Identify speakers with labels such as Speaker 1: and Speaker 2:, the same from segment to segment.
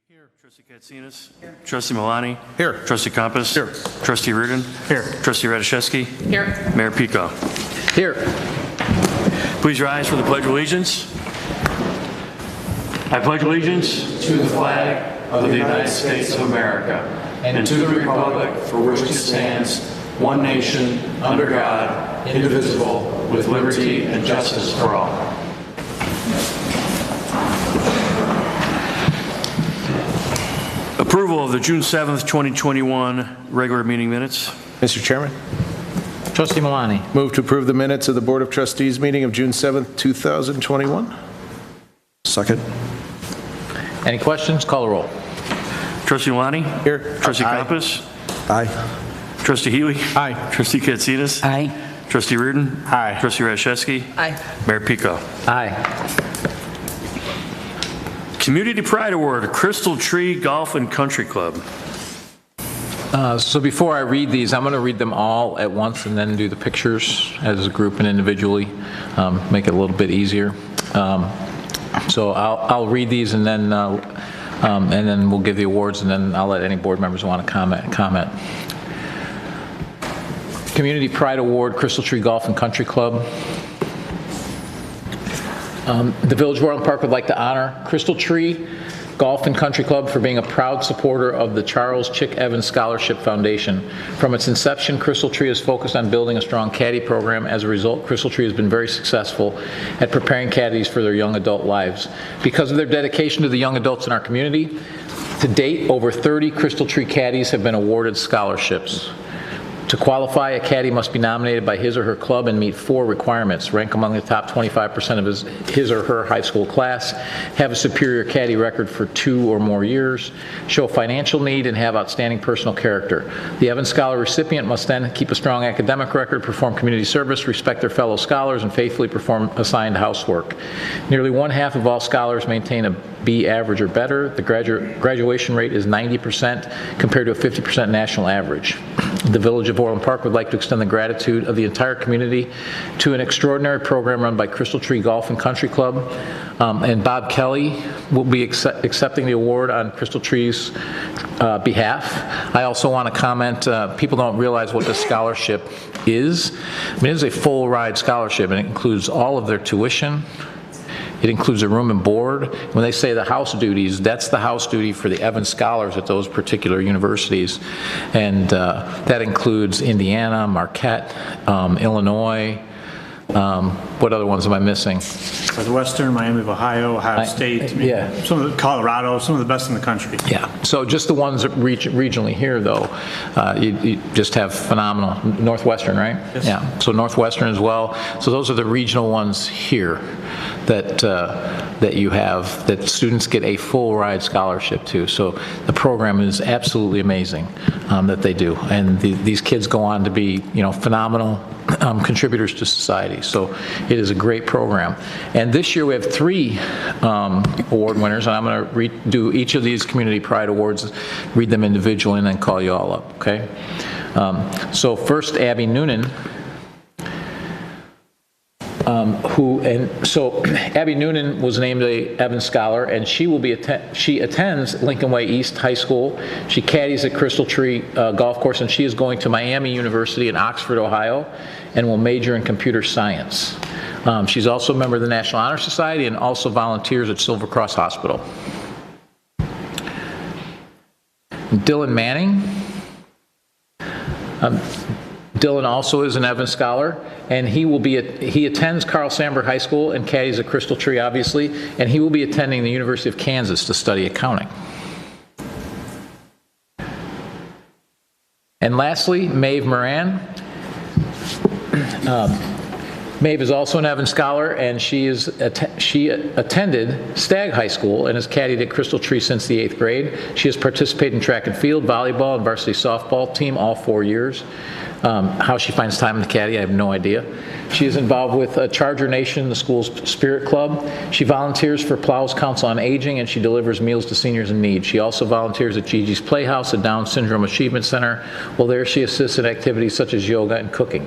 Speaker 1: Here. Trustee Katsinas. Here. Trustee Milani.
Speaker 2: Here.
Speaker 1: Trustee Compass.
Speaker 2: Here.
Speaker 1: Trustee Reardon.
Speaker 2: Here.
Speaker 1: Trustee Radiszewski.
Speaker 3: Here.
Speaker 1: Mayor Pico.
Speaker 3: Here.
Speaker 1: Please rise for the Pledge of Allegiance. I pledge allegiance to the flag of the United States of America and to the republic for which it stands, one nation, under God, indivisible, with liberty and justice for all. Approval of the June 7th, 2021 regular meeting minutes.
Speaker 2: Mr. Chairman,
Speaker 3: Trustee Milani.
Speaker 2: move to approve the minutes of the Board of Trustees meeting of June 7th, 2021. Second.
Speaker 3: Any questions? Call the roll.
Speaker 1: Trustee Milani.
Speaker 2: Here.
Speaker 1: Trustee
Speaker 2: Aye.
Speaker 1: Compass.
Speaker 2: Aye.
Speaker 1: Trustee Healy.
Speaker 2: Aye.
Speaker 1: Trustee Katsinas.
Speaker 3: Aye.
Speaker 1: Trustee Reardon.
Speaker 2: Aye.
Speaker 1: Trustee Radiszewski.
Speaker 3: Aye.
Speaker 1: Mayor Pico.
Speaker 3: Aye.
Speaker 1: Community Pride Award, Crystal Tree Golf and Country Club.
Speaker 3: So before I read these, I'm going to read them all at once and then do the pictures as a group and individually, make it a little bit easier. So I'll read these and then we'll give the awards, and then I'll let any board members who want to comment. Community Pride Award, Crystal Tree Golf and Country Club. The Village of Orland Park would like to honor Crystal Tree Golf and Country Club for being a proud supporter of the Charles Chick Evans Scholarship Foundation. From its inception, Crystal Tree has focused on building a strong caddy program. As a result, Crystal Tree has been very successful at preparing caddies for their young adult lives. Because of their dedication to the young adults in our community, to date, over 30 Crystal Tree caddies have been awarded scholarships. To qualify, a caddy must be nominated by his or her club and meet 4 requirements: rank among the top 25% of his or her high school class, have a superior caddy record for 2 or more years, show financial need, and have outstanding personal character. The Evans Scholar recipient must then keep a strong academic record, perform community service, respect their fellow scholars, and faithfully perform assigned housework. Nearly 1/2 of all scholars maintain a B average or better. The graduation rate is 90% compared to a 50% national average. The Village of Orland Park would like to extend the gratitude of the entire community to an extraordinary program run by Crystal Tree Golf and Country Club. And Bob Kelly will be accepting the award on Crystal Tree's behalf. I also want to comment, people don't realize what this scholarship is. I mean, it is a full ride scholarship, and it includes all of their tuition. It includes a room and board. When they say the house duties, that's the house duty for the Evans Scholars at those particular universities. And that includes Indiana, Marquette, Illinois. What other ones am I missing?
Speaker 4: Northwestern, Miami of Ohio, Ohio State,
Speaker 3: yeah.
Speaker 4: Some of the Colorado, some of the best in the country.
Speaker 3: Yeah, so just the ones that regionally here, though, you just have phenomenal. Northwestern, right?
Speaker 4: Yes.
Speaker 3: Yeah, so Northwestern as well. So those are the regional ones here that you have, that students get a full ride scholarship to. So the program is absolutely amazing that they do, and these kids go on to be, phenomenal contributors to society. So it is a great program. And this year we have 3 award winners, and I'm going to do each of these Community Pride Awards, read them individually, and then call you all up, okay? So first, Abby Noonan. Abby Noonan was named a Evans Scholar, and she attends Lincoln Way East High School. She caddies at Crystal Tree Golf Course, and she is going to Miami University in Oxford, Ohio, and will major in computer science. She's also a member of the National Honor Society and also volunteers at Silver Cross Hospital. Dylan Manning. Dylan also is an Evans Scholar, and he attends Carl Sandburg High School and caddies at Crystal Tree, obviously, and he will be attending the University of Kansas to study accounting. And lastly, Maeve Moran. Maeve is also an Evans Scholar, and she attended Stagg High School and has caddied at Crystal Tree since the 8th grade. She has participated in track and field, volleyball, and varsity softball team all 4 years. How she finds time in the caddy, I have no idea. She is involved with Charger Nation, the school's spirit club. She volunteers for Plough's Council on Aging, and she delivers meals to seniors in need. She also volunteers at Gigi's Playhouse, a Down Syndrome Achievement Center. While there, she assists in activities such as yoga and cooking.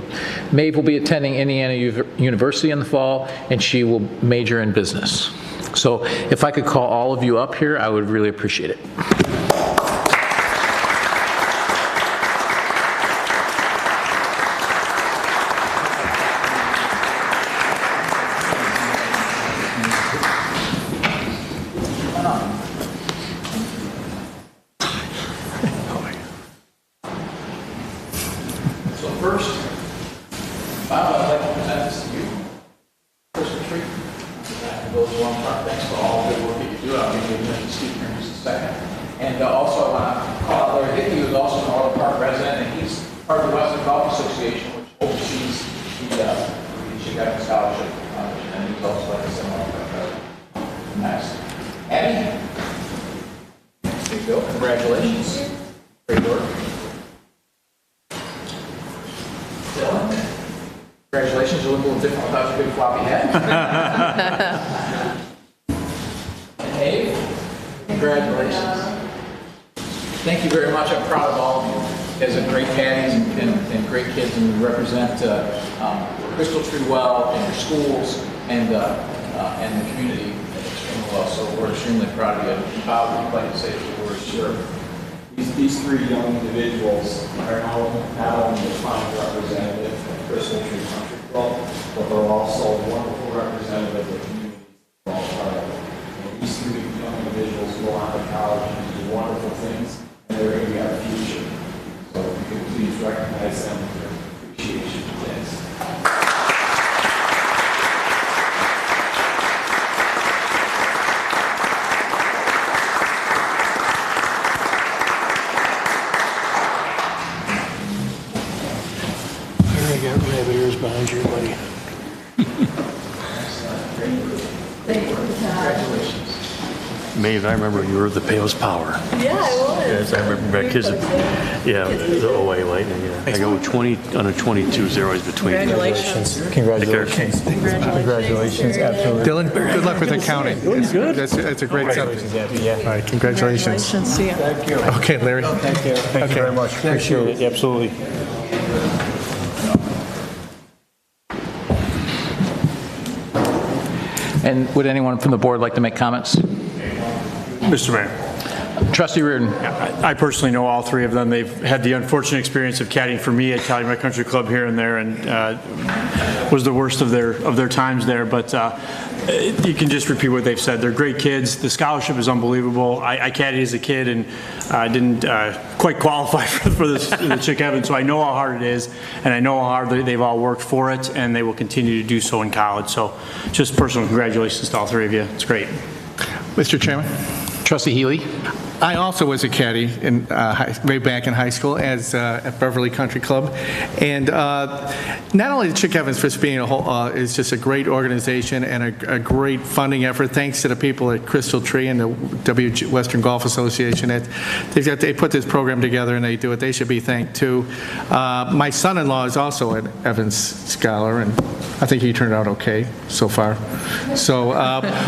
Speaker 3: Maeve will be attending Indiana University in the fall, and she will major in business. So if I could call all of you up here, I would really appreciate it. So first, Bob, I'd like to present this to you. Crystal Tree. That goes along our thanks for all the good work that you do. I'll give you a minute to speak here in just a second. And also I want to call out Larry Hickey, who's also an Orland Park resident, and he's part of the Western Golf Association, which oversees the Chick Evans Scholarship Foundation, and he's also like a similar president. Next. Abby. There you go. Congratulations. Great work. Dylan. Congratulations, you look a little different without your big floppy head. And Abe, congratulations. Thank you very much. I'm proud of all of you as a great caddies and great kids, and you represent Crystal Tree well in your schools and the community extremely well. So we're extremely proud of you. Bob, would you like to say a few words?
Speaker 5: Sure. These three young individuals are not only the fine representative of Crystal Tree Country Club, but they're also wonderful representative of the community. These three young individuals go on to college and do wonderful things, and they're going to be our future. So if you could please recognize them with your appreciation. Thanks.
Speaker 2: I got rabbit ears behind you, buddy.
Speaker 6: Maeve, I remember you were the Pales Power.
Speaker 7: Yeah, I was.
Speaker 6: Yes, I remember back kids. Yeah, the OA Lightning. Yeah, I go 20 on a 22 zeros between.
Speaker 7: Congratulations.
Speaker 6: Congratulations.
Speaker 7: Congratulations.
Speaker 8: Absolutely. Dylan, good luck with accounting. That's a great subject. All right, congratulations.
Speaker 7: See ya.
Speaker 4: Thank you.
Speaker 8: Okay, Larry.
Speaker 4: Thank you. Thank you very much. Appreciate it. Absolutely.
Speaker 3: And would anyone from the board like to make comments?
Speaker 4: Mr. Mayor.
Speaker 3: Trustee Reardon.
Speaker 4: I personally know all three of them. They've had the unfortunate experience of caddying for me at Calumet Country Club here and there, and was the worst of their times there. But you can just repeat what they've said. They're great kids. The scholarship is unbelievable. I caddied as a kid and didn't quite qualify for the Chick Evans, so I know how hard it is, and I know how hard they've all worked for it, and they will continue to do so in college. So just personal congratulations to all three of you. It's great.
Speaker 8: Mr. Chairman,
Speaker 3: Trustee Healy.
Speaker 8: I also was a caddy way back in high school at Beverly Country Club, and not only the Chick Evans for being a whole is just a great organization and a great funding effort. Thanks to the people at Crystal Tree and the Western Golf Association, they put this program together and they do it. They should be thanked too. My son-in-law is also an Evans scholar, and I think he turned out okay so far. So,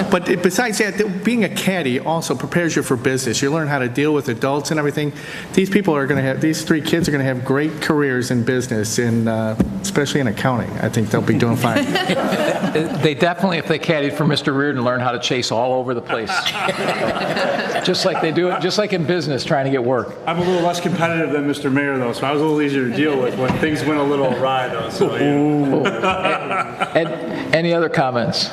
Speaker 8: but besides that, being a caddy also prepares you for business. You learn how to deal with adults and everything. These people are going to have, these three kids are going to have great careers in business, and especially in accounting. I think they'll be doing fine.
Speaker 3: They definitely, if they caddied for Mr. Reardon, learn how to chase all over the place. Just like they do it, just like in business, trying to get work.
Speaker 4: I'm a little less competitive than Mr. Mayor, though, so I was a little easier to deal with when things went a little awry, though. So, yeah.
Speaker 3: Any other comments?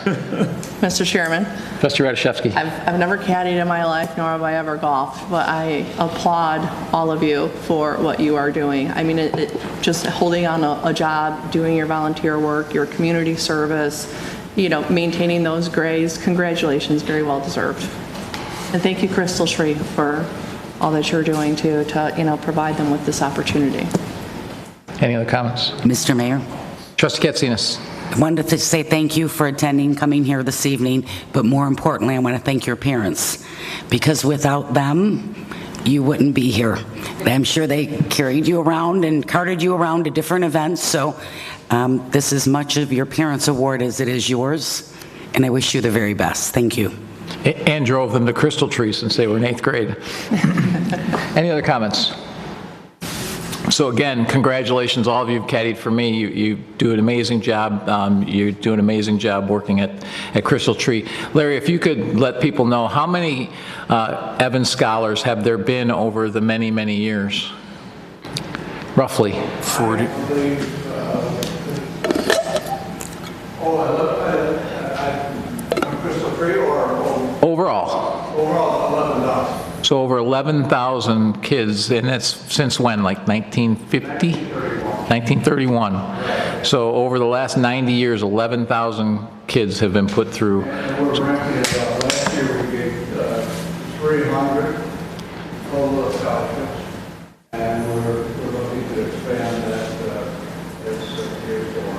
Speaker 7: Mr. Chairman,
Speaker 3: Trustee Radiszewski.
Speaker 7: I've never caddied in my life, nor have I ever golfed, but I applaud all of you for what you are doing. I mean, just holding on a job, doing your volunteer work, your community service, maintaining those grades. Congratulations, very well deserved. And thank you, Crystal Tree, for all that you're doing to provide them with this opportunity.
Speaker 3: Any other comments?
Speaker 9: Mr. Mayor,
Speaker 3: Trustee Katsinas.
Speaker 9: I wanted to say thank you for attending, coming here this evening, but more importantly, I want to thank your parents, because without them, you wouldn't be here. I'm sure they carried you around and carted you around to different events, so this is much of your parents' award as it is yours, and I wish you the very best. Thank you.
Speaker 3: And drove them to Crystal Tree since they were in 8th grade. Any other comments? So again, congratulations, all of you who've caddied for me. You do an amazing job. You do an amazing job working at Crystal Tree. Larry, if you could let people know, how many Evans Scholars have there been over the many, many years? Roughly.
Speaker 6: 40.
Speaker 1: Crystal Tree or
Speaker 3: Overall.
Speaker 1: overall 11,000?
Speaker 3: So over 11,000 kids, and that's since when, like 1950? 1931. So over the last 90 years, 11,000 kids have been put through.
Speaker 1: And we're ranking last year we gave 300 total scholarships, and we're looking to expand that as years go on.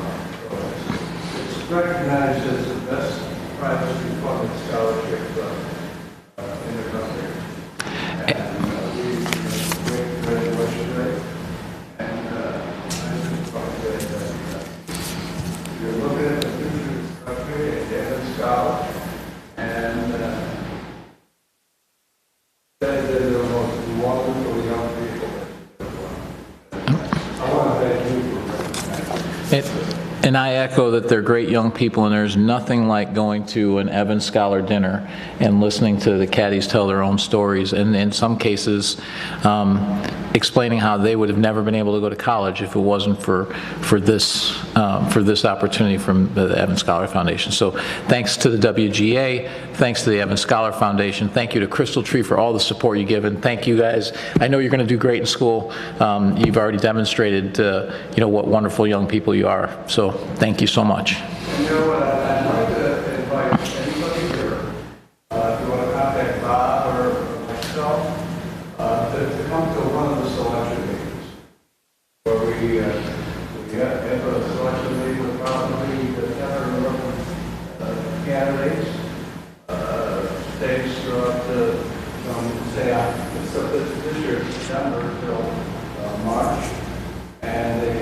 Speaker 1: So it's recognized as the best private public scholarship in the country. And we great graduation rate, and I just want to say that you're looking at the future of the country and Evans Scholars, and they're the most wonderful young people. I want to thank you for that.
Speaker 3: And I echo that they're great young people, and there's nothing like going to an Evans Scholar dinner and listening to the caddies tell their own stories, and in some cases explaining how they would have never been able to go to college if it wasn't for this opportunity from the Evans Scholar Foundation. So thanks to the WGA, thanks to the Evans Scholar Foundation, thank you to Crystal Tree for all the support you give, and thank you guys. I know you're going to do great in school. You've already demonstrated what wonderful young people you are. So thank you so much.
Speaker 1: You know what, I'd like to invite anybody here, if you want to contact Bob or myself, to come to one of the selection meetings, where we have a selection meeting with probably the 10 or 11 candidates, states throughout this year, September till March, and they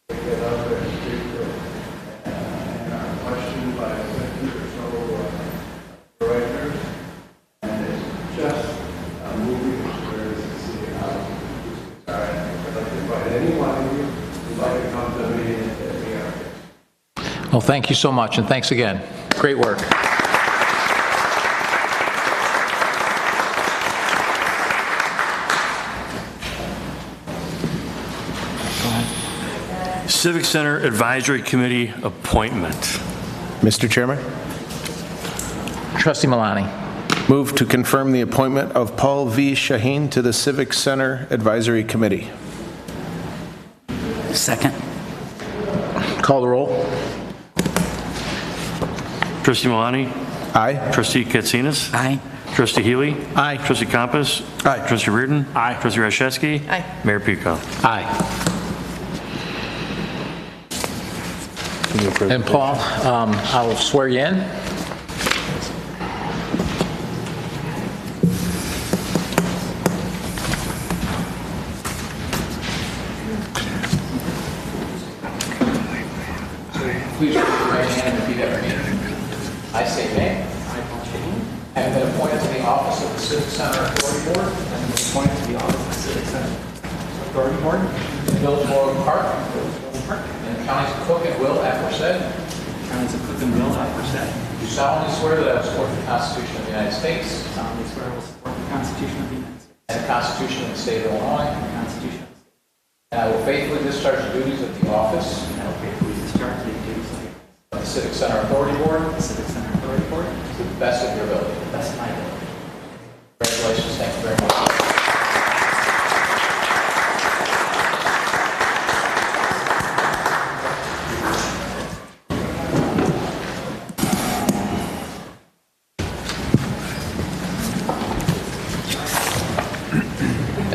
Speaker 1: get up there and speak and are questioned by 50 or so directors, and it's just a moving experience to see how these are. I'd like to invite anyone of you who'd like to come to a meeting and be our guest.
Speaker 3: Well, thank you so much, and thanks again. Great work.
Speaker 6: Civic Center Advisory Committee appointment.
Speaker 2: Mr. Chairman,
Speaker 3: Trustee Milani.
Speaker 2: move to confirm the appointment of Paul V. Shaheen to the Civic Center Advisory Committee.
Speaker 9: Second.
Speaker 3: Call the roll.
Speaker 6: Trustee Milani.
Speaker 2: Aye.
Speaker 6: Trustee Katsinas.
Speaker 9: Aye.
Speaker 6: Trustee Healy.
Speaker 8: Aye.
Speaker 6: Trustee Compass.
Speaker 2: Aye.
Speaker 6: Trustee Reardon.
Speaker 4: Aye.
Speaker 6: Trustee Rashevsky.
Speaker 7: Aye.
Speaker 6: Mayor Pico.
Speaker 3: Aye. And Paul, I'll swear you in. Please raise your right hand and repeat after me. I state your name. I, Paul Shaheen, have been appointed to the office of the Civic Center Authority Board. And been appointed to the office of the Civic Center Authority Board. In the Village of Orland Park. In the counties of Cook and Will, aforesaid.
Speaker 10: Counties of Cook and Will, aforesaid.
Speaker 3: Do solemnly swear that I will support the Constitution of the United States.
Speaker 10: Solemnly swear I will support the Constitution of the United States.
Speaker 3: And the Constitution of the State of Illinois.
Speaker 10: And the Constitution of the State.
Speaker 3: And I will faithfully discharge the duties of the office
Speaker 10: And I will faithfully discharge the duties
Speaker 3: of the Civic Center Authority Board
Speaker 10: of the Civic Center Authority Board
Speaker 3: to the best of your ability.
Speaker 10: to the best of my ability.
Speaker 3: Congratulations. Thank you very much.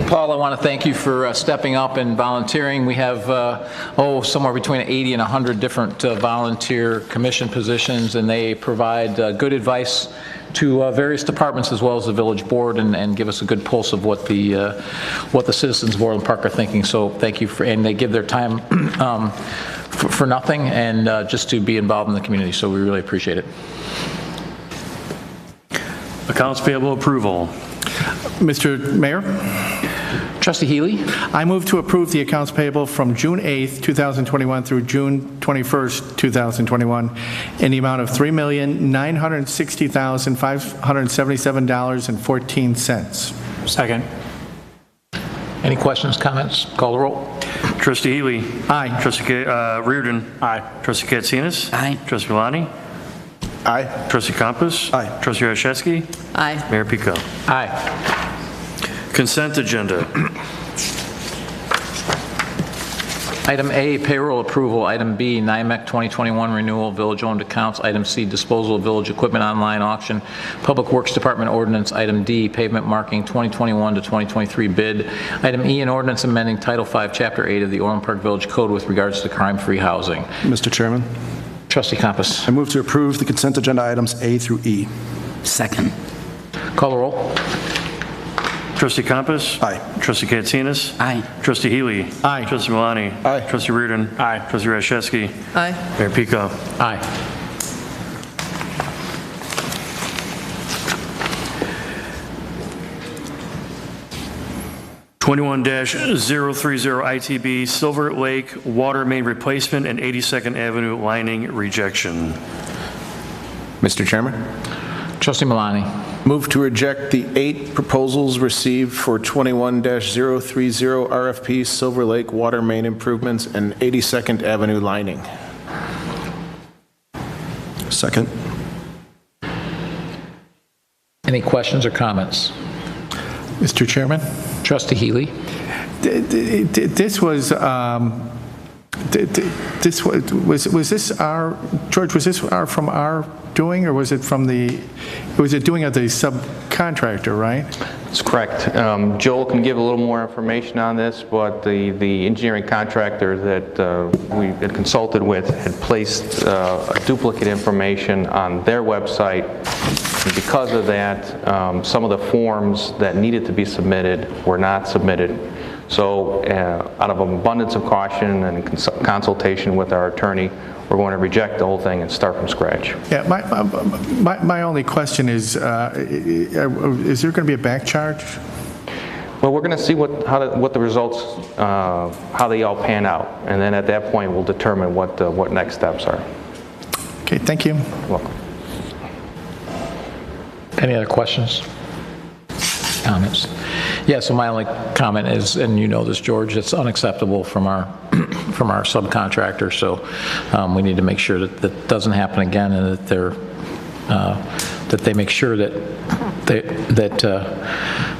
Speaker 3: Paul, I want to thank you for stepping up and volunteering. We have, somewhere between 80 and 100 different volunteer commission positions, and they provide good advice to various departments as well as the village board, and give us a good pulse of what the citizens of Orland Park are thinking. So thank you and they give their time for nothing and just to be involved in the community. So we really appreciate it.
Speaker 6: Accounts payable approval.
Speaker 8: Mr. Mayor?
Speaker 3: Trustee Healy?
Speaker 8: I move to approve the accounts payable from June 8th, 2021 through June 21st, 2021 in the amount of $3,960,577.14.
Speaker 4: Second.
Speaker 3: Any questions, comments? Call the roll.
Speaker 6: Trustee Healy.
Speaker 8: Aye.
Speaker 6: Trustee Reardon.
Speaker 4: Aye.
Speaker 6: Trustee Katsinas.
Speaker 9: Aye.
Speaker 6: Trustee Malani.
Speaker 2: Aye.
Speaker 6: Trustee Campos.
Speaker 2: Aye.
Speaker 6: Trustee Rashevsky.
Speaker 7: Aye.
Speaker 6: Mayor Pico.
Speaker 3: Aye.
Speaker 6: Consent agenda.
Speaker 3: Item A, payroll approval. Item B, NIMEC 2021 renewal, village-owned accounts. Item C, disposal of village equipment online auction, Public Works Department ordinance. Item D, pavement marking 2021 to 2023 bid. Item E, an ordinance amending Title 5, Chapter 8 of the Orland Park Village Code with regards to crime-free housing.
Speaker 11: Mr. Chairman,
Speaker 3: Trustee Campos.
Speaker 11: I move to approve the consent agenda items A through E.
Speaker 9: Second.
Speaker 3: Call the roll.
Speaker 6: Trustee Campos.
Speaker 11: Aye.
Speaker 6: Trustee Katsinas.
Speaker 9: Aye.
Speaker 6: Trustee Healy.
Speaker 8: Aye.
Speaker 6: Trustee Malani.
Speaker 11: Aye.
Speaker 6: Trustee Reardon.
Speaker 4: Aye.
Speaker 6: Trustee Rashevsky.
Speaker 7: Aye.
Speaker 6: Mayor Pico.
Speaker 3: Aye.
Speaker 6: (21-030) ITB Silver Lake water main replacement and 82nd Avenue lining rejection.
Speaker 2: Mr. Chairman,
Speaker 3: Trustee Malani.
Speaker 2: move to reject the 8 proposals received for 21-030 RFP Silver Lake water main improvements and 82nd Avenue lining.
Speaker 11: Second.
Speaker 3: Any questions or comments?
Speaker 8: Mr. Chairman?
Speaker 3: Trustee Healy?
Speaker 8: This was, was this our, George, was this from our doing, or was it from the, was it doing of the subcontractor, right?
Speaker 12: That's correct. Joel can give a little more information on this, but the engineering contractor that we had consulted with had placed duplicate information on their website. And because of that, some of the forms that needed to be submitted were not submitted. So out of an abundance of caution and consultation with our attorney, we're going to reject the whole thing and start from scratch.
Speaker 8: Yeah, my only question is there going to be a back charge?
Speaker 12: Well, we're going to see what the results, how they all pan out, and then at that point we'll determine what next steps are.
Speaker 8: Okay, thank you.
Speaker 12: You're welcome.
Speaker 3: Any other questions? Comments? Yeah, so my only comment is, and you know this, George, it's unacceptable from our from our subcontractor, so we need to make sure that that doesn't happen again, and that they make sure that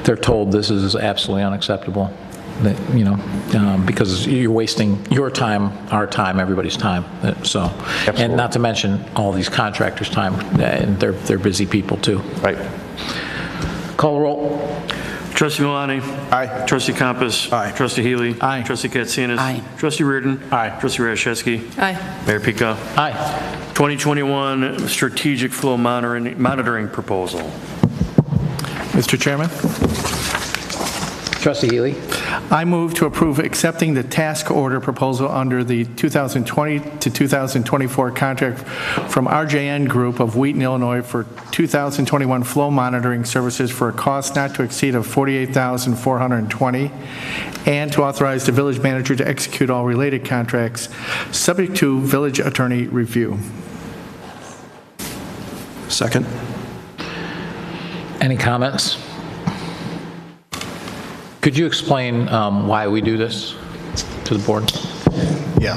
Speaker 3: they're told this is absolutely unacceptable. That, you know, because you're wasting your time, our time, everybody's time. So,
Speaker 12: Absolutely.
Speaker 3: And not to mention all these contractors' time, and they're busy people too.
Speaker 12: Right.
Speaker 3: Call the roll.
Speaker 6: Trustee Malani.
Speaker 2: Aye.
Speaker 6: Trustee Campos.
Speaker 11: Aye.
Speaker 6: Trustee Healy.
Speaker 8: Aye.
Speaker 6: Trustee Katsinas.
Speaker 9: Aye.
Speaker 6: Trustee Reardon.
Speaker 4: Aye.
Speaker 6: Trustee Rashevsky.
Speaker 7: Aye.
Speaker 6: Mayor Pico.
Speaker 3: Aye.
Speaker 6: 2021 strategic flow monitoring proposal.
Speaker 8: Mr. Chairman?
Speaker 3: Trustee Healy.
Speaker 8: I move to approve accepting the task order proposal under the 2020 to 2024 contract from RJN Group of Wheaton, Illinois for 2021 flow monitoring services for a cost not to exceed of $48,420, and to authorize the village manager to execute all related contracts, subject to village attorney review.
Speaker 11: Second.
Speaker 3: Any comments? Could you explain why we do this to the board?
Speaker 13: Yeah,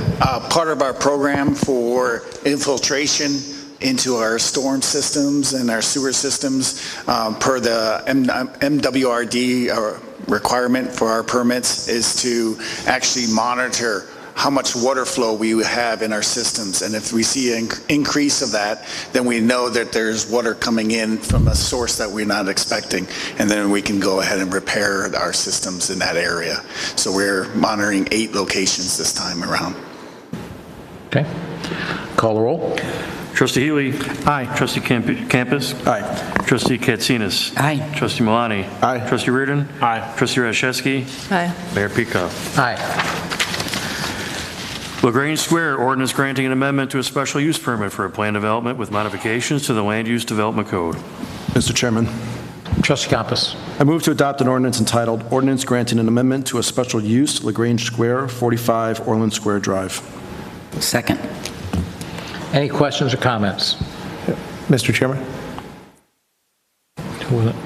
Speaker 13: part of our program for infiltration into our storm systems and our sewer systems per the MWRD requirement for our permits is to actually monitor how much water flow we have in our systems. And if we see an increase of that, then we know that there's water coming in from a source that we're not expecting. And then we can go ahead and repair our systems in that area. So we're monitoring 8 locations this time around.
Speaker 3: Okay. Call the roll.
Speaker 6: Trustee Healy.
Speaker 8: Aye.
Speaker 6: Trustee Campos.
Speaker 11: Aye.
Speaker 6: Trustee Katsinas.
Speaker 9: Aye.
Speaker 6: Trustee Malani.
Speaker 2: Aye.
Speaker 6: Trustee Reardon.
Speaker 4: Aye.
Speaker 6: Trustee Rashevsky.
Speaker 7: Aye.
Speaker 6: Mayor Pico.
Speaker 3: Aye.
Speaker 6: LaGrange Square, ordinance granting an amendment to a special use permit for a plan development with modifications to the Land Use Development Code.
Speaker 11: Mr. Chairman,
Speaker 3: Trustee Campos.
Speaker 11: I move to adopt an ordinance entitled Ordinance Granting an Amendment to a Special Use LaGrange Square, 45 Orland Square Drive.
Speaker 9: Second.
Speaker 3: Any questions or comments?
Speaker 2: Mr. Chairman?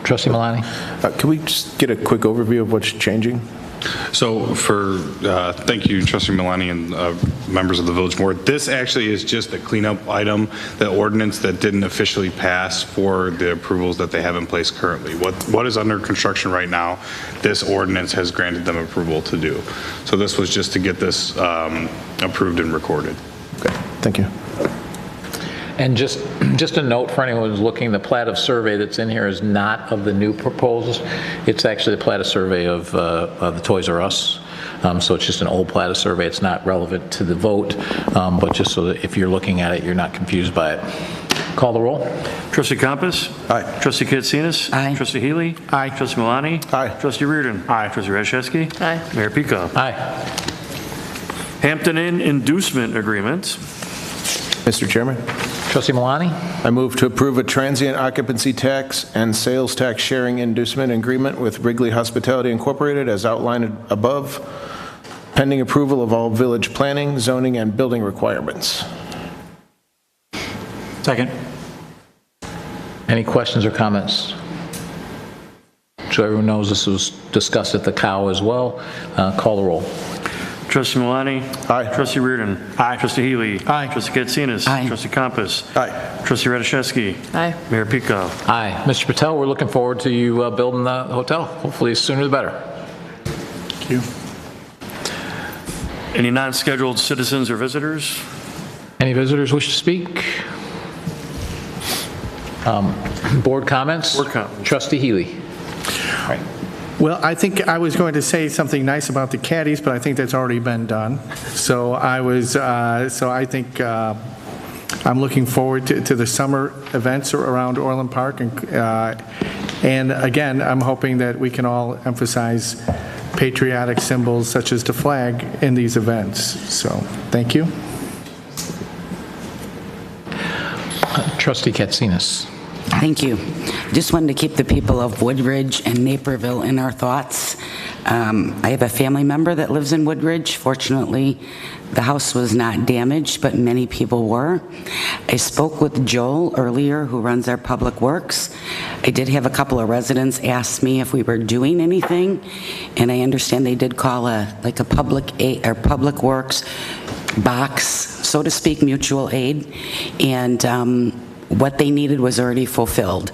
Speaker 3: Trustee Malani?
Speaker 2: Can we just get a quick overview of what's changing?
Speaker 14: So thank you, Trustee Milani and members of the Village Board. This actually is just a cleanup item, the ordinance that didn't officially pass for the approvals that they have in place currently. What is under construction right now, this ordinance has granted them approval to do. So this was just to get this approved and recorded.
Speaker 2: Okay, thank you.
Speaker 3: And just a note for anyone who's looking, the plat of survey that's in here is not of the new proposals. It's actually the plat of survey of the Toys R Us. So it's just an old plat of survey. It's not relevant to the vote, but just so that if you're looking at it, you're not confused by it. Call the roll.
Speaker 6: Trustee Campos?
Speaker 11: Aye.
Speaker 6: Trustee Katsinas?
Speaker 9: Aye.
Speaker 6: Trustee Healy?
Speaker 8: Aye.
Speaker 6: Trustee Malani?
Speaker 2: Aye.
Speaker 6: Trustee Reardon?
Speaker 4: Aye.
Speaker 6: Trustee Rashevsky?
Speaker 7: Aye.
Speaker 6: Mayor Pico?
Speaker 3: Aye.
Speaker 6: Hampton Inn Inducement Agreement.
Speaker 2: Mr. Chairman?
Speaker 3: Trustee Malani?
Speaker 2: I move to approve a transient occupancy tax and sales tax sharing inducement agreement with Wrigley Hospitality Incorporated as outlined above, pending approval of all village planning, zoning, and building requirements.
Speaker 4: Second.
Speaker 3: Any questions or comments? So everyone knows this was discussed at the COW as well. Call the roll.
Speaker 6: Trustee Malani?
Speaker 2: Aye.
Speaker 6: Trustee Reardon?
Speaker 4: Aye.
Speaker 6: Trustee Healy?
Speaker 4: Aye.
Speaker 6: Trustee Katsinas?
Speaker 9: Aye.
Speaker 6: Trustee Campos?
Speaker 11: Aye.
Speaker 6: Trustee Rashevsky?
Speaker 7: Aye.
Speaker 6: Mayor Pico?
Speaker 3: Aye. Mr. Patel, we're looking forward to you building the hotel. Hopefully sooner the better.
Speaker 4: Thank you.
Speaker 6: Any non-scheduled citizens or visitors?
Speaker 3: Any visitors wish to speak? Board comments?
Speaker 6: Board comments.
Speaker 3: Trustee Healy. All right.
Speaker 8: Well, I think I was going to say something nice about the caddies, but I think that's already been done. So I think I'm looking forward to the summer events around Orland Park. And again, I'm hoping that we can all emphasize patriotic symbols such as the flag in these events. So thank you.
Speaker 3: Trustee Katsinas.
Speaker 9: Thank you. Just wanted to keep the people of Woodridge and Naperville in our thoughts. I have a family member that lives in Woodridge. Fortunately, the house was not damaged, but many people were. I spoke with Joel earlier, who runs our public works. I did have a couple of residents ask me if we were doing anything, and I understand they did call a public works box, so to speak, mutual aid, and what they needed was already fulfilled,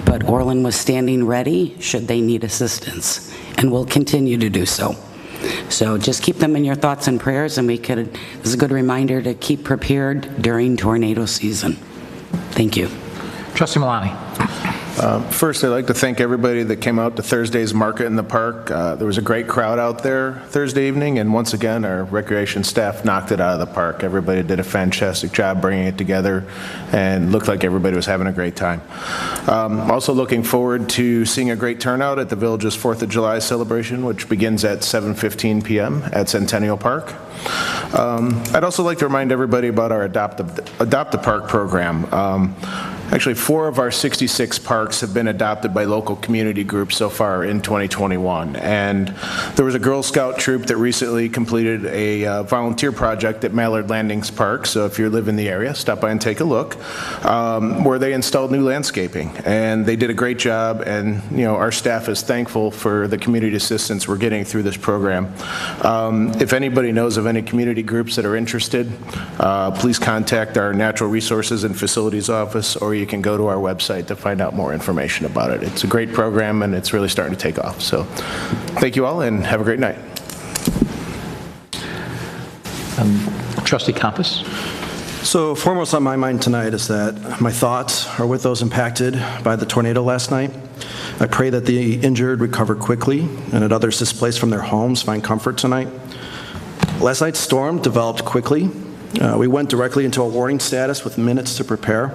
Speaker 9: but Orland was standing ready should they need assistance, and will continue to do so. So just keep them in your thoughts and prayers, and this is a good reminder to keep prepared during tornado season. Thank you.
Speaker 3: Trustee Malani.
Speaker 2: First, I'd like to thank everybody that came out to Thursday's market in the park. There was a great crowd out there Thursday evening, and once again, our recreation staff knocked it out of the park. Everybody did a fantastic job bringing it together, and looked like everybody was having a great time. Also looking forward to seeing a great turnout at the Village's 4th of July celebration, which begins at 7:15 p.m. at Centennial Park. I'd also like to remind everybody about our Adopt a Park program. Actually, 4 of our 66 parks have been adopted by local community groups so far in 2021. And there was a Girl Scout troop that recently completed a volunteer project at Mallard Landings Park. So if you live in the area, stop by and take a look, where they installed new landscaping. And they did a great job. And our staff is thankful for the community assistance we're getting through this program. If anybody knows of any community groups that are interested, please contact our Natural Resources and Facilities Office, or you can go to our website to find out more information about it. It's a great program, and it's really starting to take off. So thank you all, and have a great night.
Speaker 3: Trustee Campos.
Speaker 11: So foremost on my mind tonight is that my thoughts are with those impacted by the tornado last night. I pray that the injured recover quickly, and that others displaced from their homes find comfort tonight. Last night's storm developed quickly. We went directly into a warning status with minutes to prepare.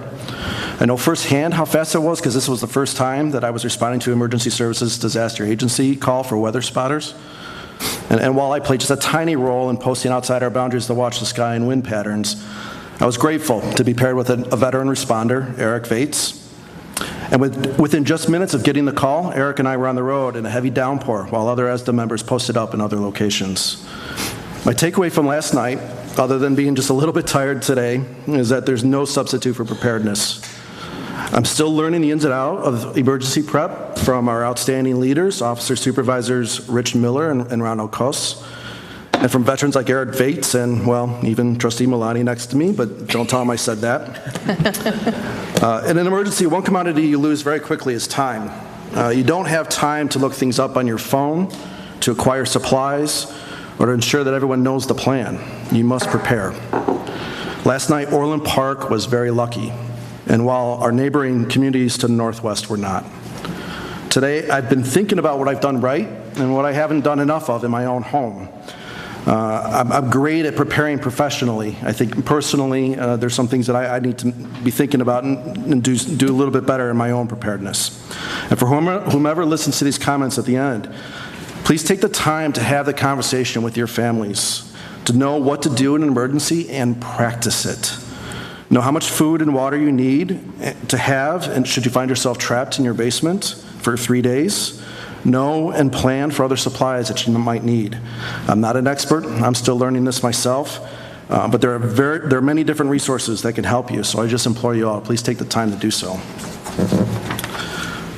Speaker 11: I know firsthand how fast it was, because this was the first time that I was responding to Emergency Services Disaster Agency call for weather spotters. And while I played just a tiny role in posting outside our boundaries to watch the sky and wind patterns, I was grateful to be paired with a veteran responder, Eric Vates. And within just minutes of getting the call, Eric and I were on the road in a heavy downpour while other ESDA members posted up in other locations. My takeaway from last night, other than being just a little bit tired today, is that there's no substitute for preparedness. I'm still learning the ins and outs of emergency prep from our outstanding leaders, Officer Supervisors Rich Miller and Ronald Koss, and from veterans like Eric Vates and, well, even Trustee Milani next to me, but don't tell him I said that. In an emergency, one commodity you lose very quickly is time. You don't have time to look things up on your phone, to acquire supplies, or to ensure that everyone knows the plan. You must prepare. Last night, Orland Park was very lucky, and while our neighboring communities to the northwest were not. Today, I've been thinking about what I've done right and what I haven't done enough of in my own home. I'm great at preparing professionally. I think personally, there's some things that I need to be thinking about and do a little bit better in my own preparedness. And for whomever listens to these comments at the end, please take the time to have the conversation with your families, to know what to do in an emergency and practice it. Know how much food and water you need to have, and should you find yourself trapped in your basement for 3 days. Know and plan for other supplies that you might need. I'm not an expert. I'm still learning this myself, but there are many different resources that can help you, so I just implore you all, please take the time to do so.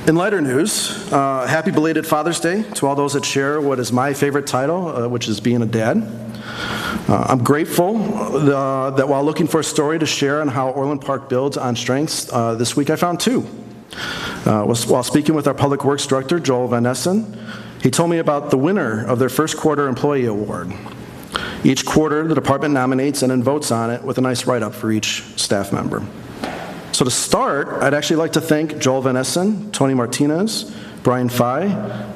Speaker 11: In lighter news, happy belated Father's Day to all those that share what is my favorite title, which is being a dad. I'm grateful that while looking for a story to share on how Orland Park builds on strengths, this week I found two. While speaking with our Public Works Director, Joel Van Essen, he told me about the winner of their first quarter employee award. Each quarter, the department nominates and then votes on it with a nice write-up for each staff member. So to start, I'd actually like to thank Joel Van Essen, Tony Martinez, Brian Fye,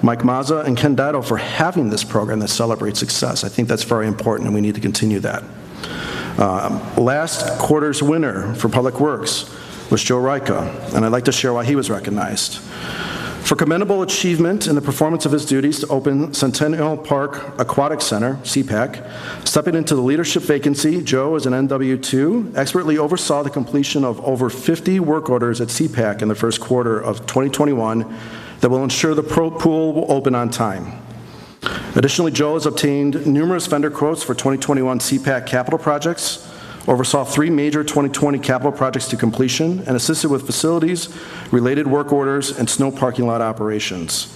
Speaker 11: Mike Mazza, and Ken Dado for having this program that celebrates success. I think that's very important, and we need to continue that. Last quarter's winner for Public Works was Joe Ryka, and I'd like to share why he was recognized. For commendable achievement in the performance of his duties to open Centennial Park Aquatic Center, CPAC, stepping into the leadership vacancy, Joe, as an NW2, expertly oversaw the completion of over 50 work orders at CPAC in the first quarter of 2021 that will ensure the pool will open on time. Additionally, Joe has obtained numerous vendor quotes for 2021 CPAC capital projects, oversaw 3 major 2020 capital projects to completion, and assisted with facilities, related work orders, and snow parking lot operations.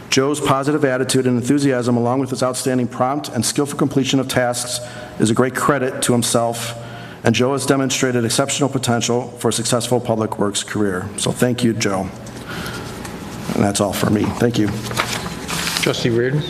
Speaker 11: Joe's positive attitude and enthusiasm, along with his outstanding prompt and skillful completion of tasks, is a great credit to himself, and Joe has demonstrated exceptional potential for a successful public works career. So thank you, Joe. And that's all for me. Thank you.
Speaker 3: Trustee Reardon.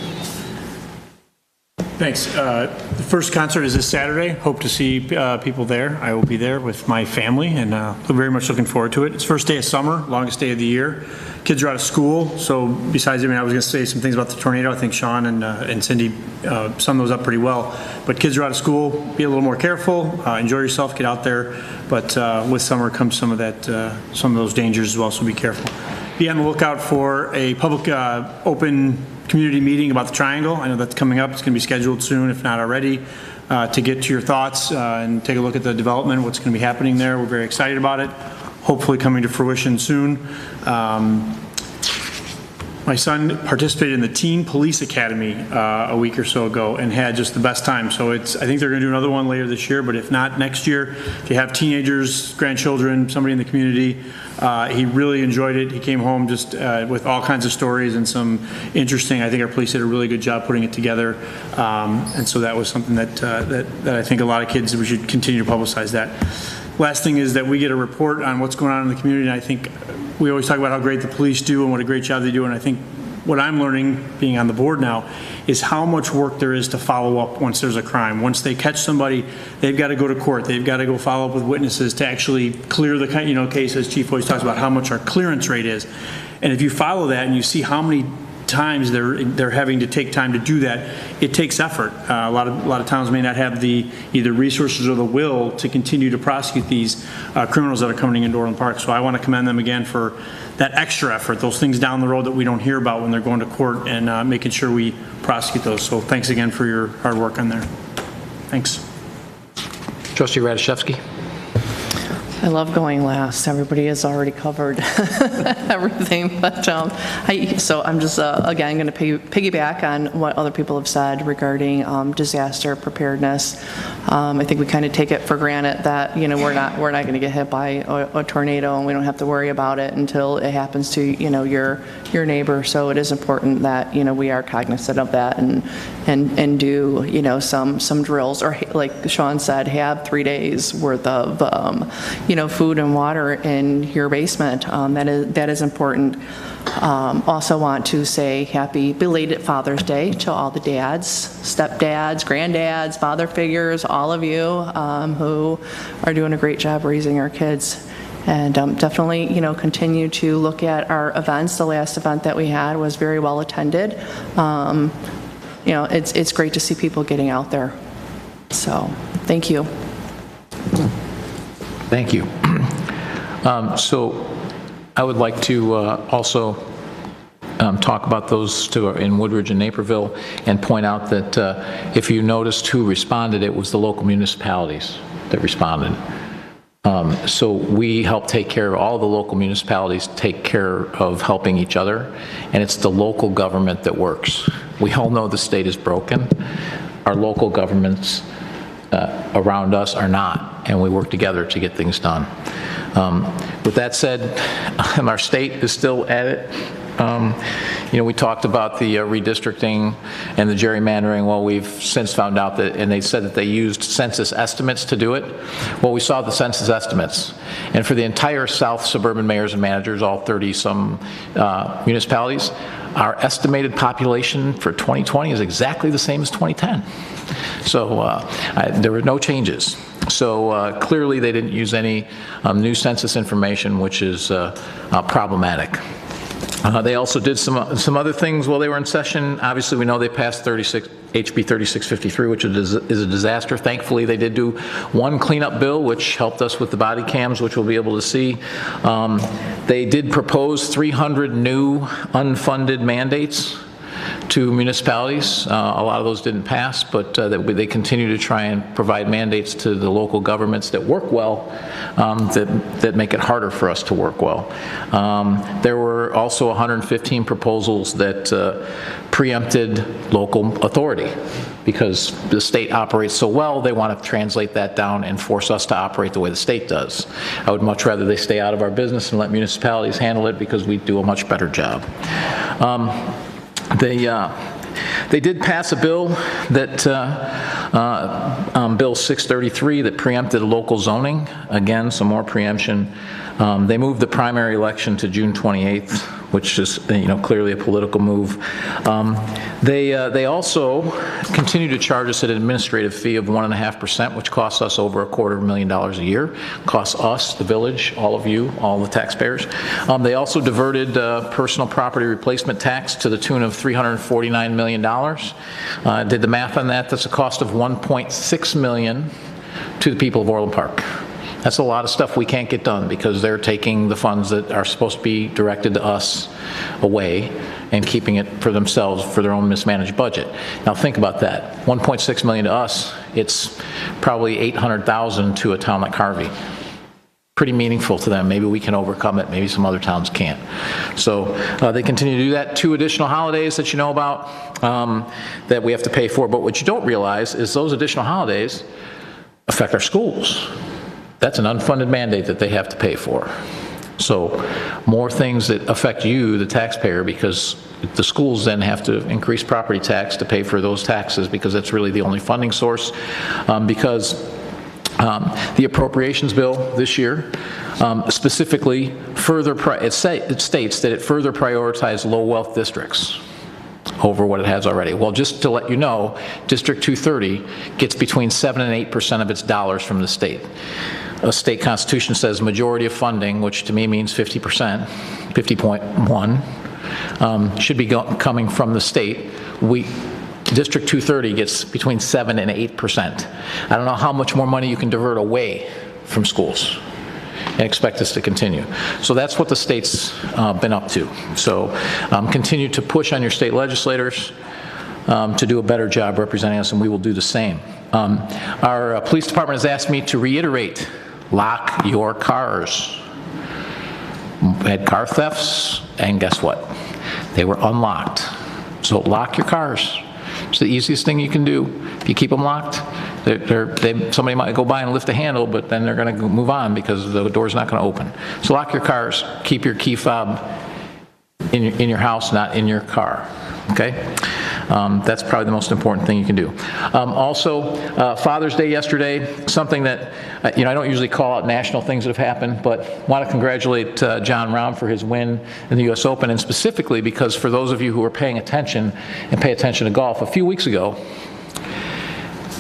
Speaker 4: Thanks. The first concert is this Saturday. Hope to see people there. I will be there with my family, and very much looking forward to it. It's first day of summer, longest day of the year. Kids are out of school, so besides, I was going to say some things about the tornado. I think Sean and Cindy summed those up pretty well. But kids are out of school. Be a little more careful. Enjoy yourself. Get out there. But with summer comes some of those dangers as well. So be careful. Be on the lookout for a public open community meeting about the triangle. I know that's coming up. It's going to be scheduled soon, if not already, to get to your thoughts and take a look at the development, what's going to be happening there. We're very excited about it. Hopefully coming to fruition soon. My son participated in the Teen Police Academy a week or so ago and had just the best time. So I think they're going to do another one later this year, but if not, next year. If you have teenagers, grandchildren, somebody in the community, he really enjoyed it. He came home just with all kinds of stories and some interesting, I think our police did a really good job putting it together. And so that was something that I think a lot of kids, we should continue to publicize that. Last thing is that we get a report on what's going on in the community, and I think we always talk about how great the police do and what a great job they do, and I think what I'm learning, being on the board now, is how much work there is to follow up once there's a crime. Once they catch somebody, they've got to go to court. They've got to go follow up with witnesses to actually clear the case, as Chief always talks about, how much our clearance rate is. And if you follow that and you see how many times they're having to take time to do that, it takes effort. A lot of towns may not have the either resources or the will to continue to prosecute these criminals that are coming into Orland Park. So I want to commend them again for that extra effort, those things down the road that we don't hear about when they're going to court, and making sure we prosecute those. So thanks again for your hard work on there. Thanks.
Speaker 3: Trustee Radiszewski.
Speaker 7: I love going last. Everybody has already covered everything, but so I'm just, again, going to piggyback on what other people have said regarding disaster preparedness. I think we kind of take it for granted that, you know, we're not going to get hit by a tornado, and we don't have to worry about it until it happens to, you know, your neighbor. So it is important that, you know, we are cognizant of that and do, you know, some drills, or like Sean said, have 3 days worth of, you know, food and water in your basement. That is important. Also want to say happy belated Father's Day to all the dads, stepdads, granddads, father figures, all of you who are doing a great job raising our kids. And definitely, you know, continue to look at our events. The last event that we had was very well attended. You know, it's great to see people getting out there. So, thank you.
Speaker 3: Thank you. So I would like to also talk about those two in Woodridge and Naperville, and point out that if you noticed who responded, it was the local municipalities that responded. So we help take care of, all the local municipalities take care of helping each other, and it's the local government that works. We all know the state is broken. Our local governments around us are not, and we work together to get things done. With that said, our state is still at it. You know, we talked about the redistricting and the gerrymandering. Well, we've since found out that, and they said that they used census estimates to do it. Well, we saw the census estimates, and for the entire South suburban mayors and managers, all 30-some municipalities, our estimated population for 2020 is exactly the same as 2010. So there were no changes. So clearly they didn't use any new census information, which is problematic. They also did some other things while they were in session. Obviously, we know they passed HB 3653, which is a disaster. Thankfully, they did do one cleanup bill, which helped us with the body cams, which we'll be able to see. They did propose 300 new unfunded mandates to municipalities. A lot of those didn't pass, but they continue to try and provide mandates to the local governments that work well, that make it harder for us to work well. There were also 115 proposals that preempted local authority. Because the state operates so well, they want to translate that down and force us to operate the way the state does. I would much rather they stay out of our business and let municipalities handle it, because we do a much better job. They did pass a bill that, Bill 633, that preempted local zoning. Again, some more preemption. They moved the primary election to June 28th, which is, you know, clearly a political move. They also continue to charge us an administrative fee of 1.5%, which costs us over $250,000 a year. Costs us, the village, all of you, all the taxpayers. They also diverted personal property replacement tax to the tune of $349 million. Did the math on that? That's a cost of $1.6 million to the people of Orland Park. That's a lot of stuff we can't get done, because they're taking the funds that are supposed to be directed to us away and keeping it for themselves, for their own mismanaged budget. Now think about that. 1.6 million to us, it's probably 800,000 to a town like Harvey. Pretty meaningful to them. Maybe we can overcome it, maybe some other towns can't. So they continue to do that. 2 additional holidays that you know about that we have to pay for, but what you don't realize is those additional holidays affect our schools. That's an unfunded mandate that they have to pay for. So more things that affect you, the taxpayer, because the schools then have to increase property tax to pay for those taxes, because that's really the only funding source. Because the appropriations bill this year specifically it states that it further prioritized low wealth districts over what it has already. Well, just to let you know, District 230 gets between 7 and 8% of its dollars from the state. A state constitution says majority of funding, which to me means 50%, 50.1, should be coming from the state. District 230 gets between 7 and 8%. I don't know how much more money you can divert away from schools and expect this to continue. So that's what the state's been up to. So continue to push on your state legislators to do a better job representing us, and we will do the same. Our police department has asked me to reiterate lock your cars. We had car thefts, and guess what? They were unlocked. So lock your cars. It's the easiest thing you can do. If you keep them locked, somebody might go by and lift the handle, but then they're going to move on because the door's not going to open. So lock your cars. Keep your key fob in your house, not in your car. Okay? That's probably the most important thing you can do. Also, Father's Day yesterday, something that, I don't usually call out national things that have happened, but want to congratulate John Rahm for his win in the U.S. Open, and specifically because for those of you who are paying attention and pay attention to golf, a few weeks ago,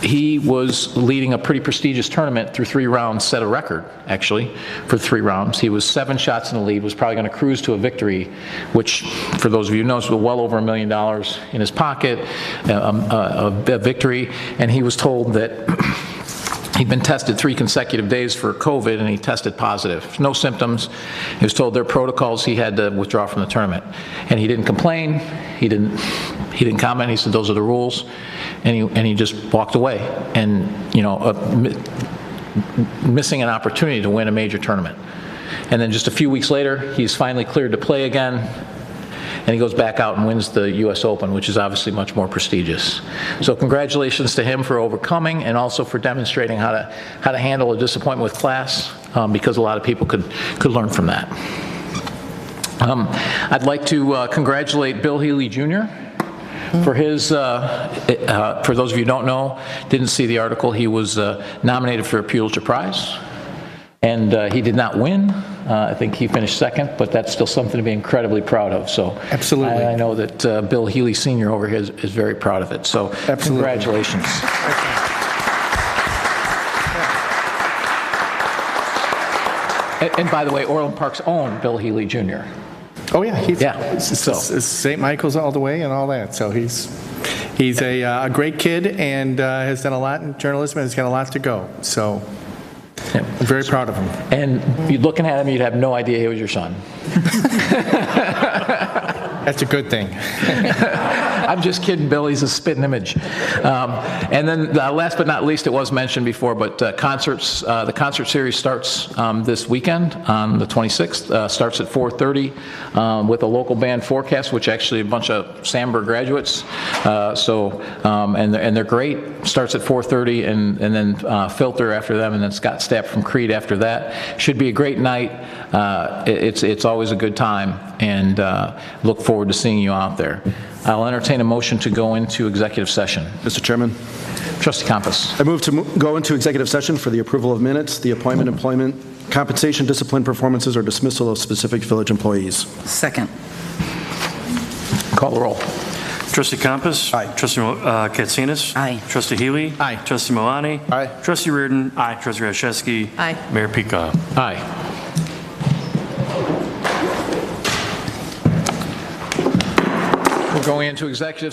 Speaker 3: he was leading a pretty prestigious tournament through 3 rounds, set a record, actually, for 3 rounds. He was 7 shots in the lead, was probably going to cruise to a victory, which, for those of you who know, was well over $1 million in his pocket, a victory, and he was told that he'd been tested 3 consecutive days for COVID, and he tested positive. No symptoms. He was told there are protocols he had to withdraw from the tournament. And he didn't complain. He didn't comment. He said, those are the rules. And he just walked away. And, missing an opportunity to win a major tournament. And then just a few weeks later, he's finally cleared to play again. And he goes back out and wins the U.S. Open, which is obviously much more prestigious. So congratulations to him for overcoming and also for demonstrating how to handle a disappointment with class, because a lot of people could learn from that. I'd like to congratulate Bill Healy Jr. for his, for those of you who don't know, didn't see the article, he was nominated for a Pulitzer Prize. And he did not win. I think he finished second, but that's still something to be incredibly proud of. So
Speaker 8: absolutely,
Speaker 3: I know that Bill Healy Sr. over here is very proud of it. So absolutely. Congratulations. And by the way, Orland Park's own Bill Healy Jr.
Speaker 8: Oh yeah,
Speaker 3: so
Speaker 8: St. Michael's all the way and all that. So he's a great kid and has done a lot in journalism and has got a lot to go. So. I'm very proud of him.
Speaker 3: And you looking at him, you'd have no idea he was your son.
Speaker 8: That's a good thing.
Speaker 3: I'm just kidding, Bill. He's a spitting image. And then last but not least, it was mentioned before, but concerts. The concert series starts this weekend on the 26th. Starts at 4:30 with a local band Forecast, which actually a bunch of Sandberg graduates. And they're great. Starts at 4:30, and then Filter after them, and then Scott Stapp from Creed after that. Should be a great night. It's always a good time, and look forward to seeing you out there. I'll entertain a motion to go into executive session.
Speaker 11: Mr. Chairman.
Speaker 3: Trustee Compass.
Speaker 11: I move to go into executive session for the approval of minutes, the appointment, employment, compensation, discipline, performances, or dismissal of specific village employees.
Speaker 9: Second.
Speaker 3: Call the roll.
Speaker 6: Trustee Compass.
Speaker 11: Aye.
Speaker 6: Trustee Katsinas.
Speaker 9: Aye.
Speaker 6: Trustee Healy.
Speaker 8: Aye.
Speaker 6: Trustee Milani.
Speaker 11: Aye.
Speaker 6: Trustee Reardon. Aye. Trustee Rashevsky.
Speaker 7: Aye.
Speaker 6: Mayor Pika.
Speaker 3: Aye. We're going into executive